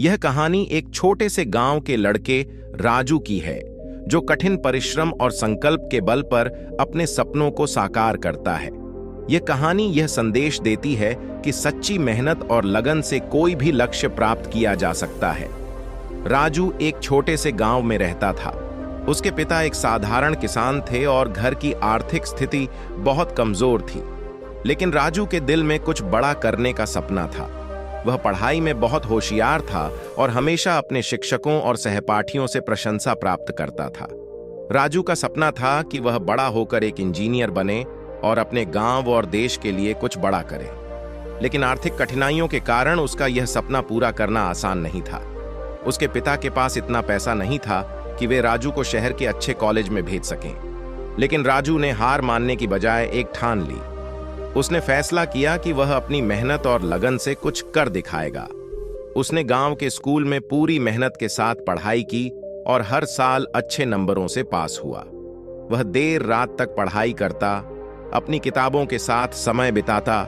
यह कहानी एक छोटे से गांव के लड़के राजू की है, जो कठिन परिश्रम और संकल्प के बल पर अपने सपनों को साकार करता है। यह कहानी यह संदेश देती है कि सच्ची मेहनत और लगन से कोई भी लक्ष्य प्राप्त किया जा सकता है। राजू एक छोटे से गांव में रहता था। उसके पिता एक साधारण किसान थे और घर की आर्थिक स्थिति बहुत कमजोर थी। लेकिन राजू के दिल में कुछ बड़ा करने का सपना था। वह पढ़ाई में बहुत होशियार था और हमेशा अपने शिक्षकों और सहपाठियों से प्रशंसा प्राप्त करता था। राजू का सपना था कि वह बड़ा होकर एक इंजीनियर बने और अपने गांव और देश के लिए कुछ बड़ा करे। लेकिन आर्थिक कठिनाइयों के कारण उसका यह सपना पूरा करना आसान नहीं था। उसके पिता के पास इतना पैसा नहीं था कि वे राजू को शहर के अच्छे कॉलेज में भेज सकें। लेकिन राजू ने हार मानने की बजाय एक ठान ली। उसने फैसला किया कि वह अपनी मेहनत और लगन से कुछ कर दिखाएगा। उसने गांव के स्कूल में पूरी मेहनत के साथ पढ़ाई की और हर साल अच्छे नंबरों से पास हुआ। वह देर रात तक पढ़ाई करता, अपनी किताबों के साथ समय बिताता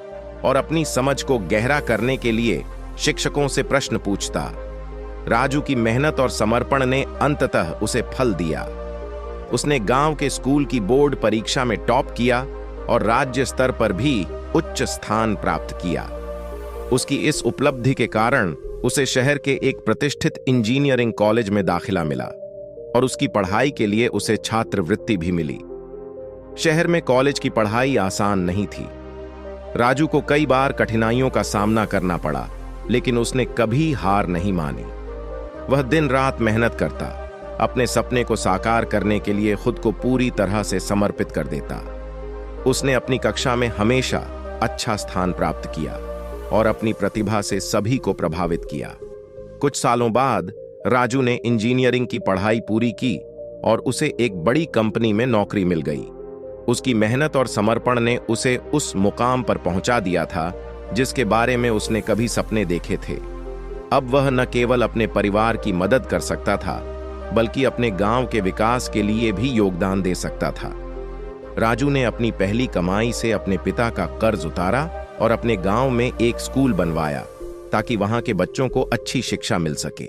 और अपनी समझ को गहरा करने के लिए शिक्षकों से प्रश्न पूछता। राजू की मेहनत और समर्पण ने अंततः उसे फल दिया। उसने गांव के स्कूल की बोर्ड परीक्षा में टॉप किया और राज्य स्तर पर भी उच्च स्थान प्राप्त किया। उसकी इस उपलब्धि के कारण उसे शहर के एक प्रतिष्ठित इंजीनियरिंग कॉलेज में दाखिला मिला और उसकी पढ़ाई के लिए उसे छात्रवृत्ति भी मिली। शहर में कॉलेज की पढ़ाई आसान नहीं थी। राजू को कई बार कठिनाइयों का सामना करना पड़ा, लेकिन उसने कभी हार नहीं मानी। वह दिन रात मेहनत करता, अपने सपने को साकार करने के लिए खुद को पूरी तरह से समर्पित कर देता। उसने अपनी कक्षा में हमेशा अच्छा स्थान प्राप्त किया और अपनी प्रतिभा से सभी को प्रभावित किया। कुछ सालों बाद राजू ने इंजीनियरिंग की पढ़ाई पूरी की और उसे एक बड़ी कंपनी में नौकरी मिल गई। उसकी मेहनत और समर्पण ने उसे उस मुकाम पर पहुंचा दिया था जिसके बारे में उसने कभी सपने देखे थे। अब वह न केवल अपने परिवार की मदद कर सकता था, बल्कि अपने गांव के विकास के लिए भी योगदान दे सकता था। राजू ने अपनी पहली कमाई से अपने पिता का कर्ज उतारा और अपने गांव में एक स्कूल बनवाया ताकि वहां के बच्चों को अच्छी शिक्षा मिल सके।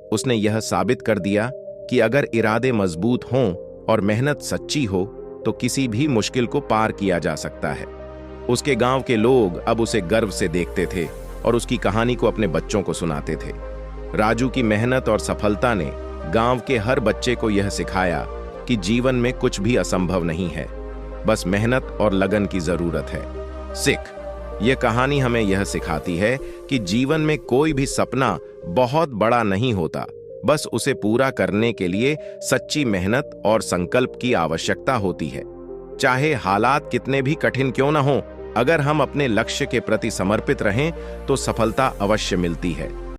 उसने यह साबित कर दिया कि अगर इरादे मजबूत हों और मेहनत सच्ची हो तो किसी भी मुश्किल को पार किया जा सकता है। उसके गांव के लोग अब उसे गर्व से देखते थे और उसकी कहानी को अपने बच्चों को सुनाते थे। राजू की मेहनत और सफलता ने गांव के हर बच्चे को यह सिखाया कि जीवन में कुछ भी असंभव नहीं है, बस मेहनत और लगन की जरूरत है। सिख यह कहानी हमें यह सिखाती है कि जीवन में कोई भी सपना बहुत बड़ा नहीं होता, बस उसे पूरा करने के लिए सच्ची मेहनत और संकल्प की आवश्यकता होती है। चाहे हालात कितने भी कठिन क्यों न हो, अगर हम अपने लक्ष्य के प्रति समर्पित रहें तो सफलता अवश्य मिलती है।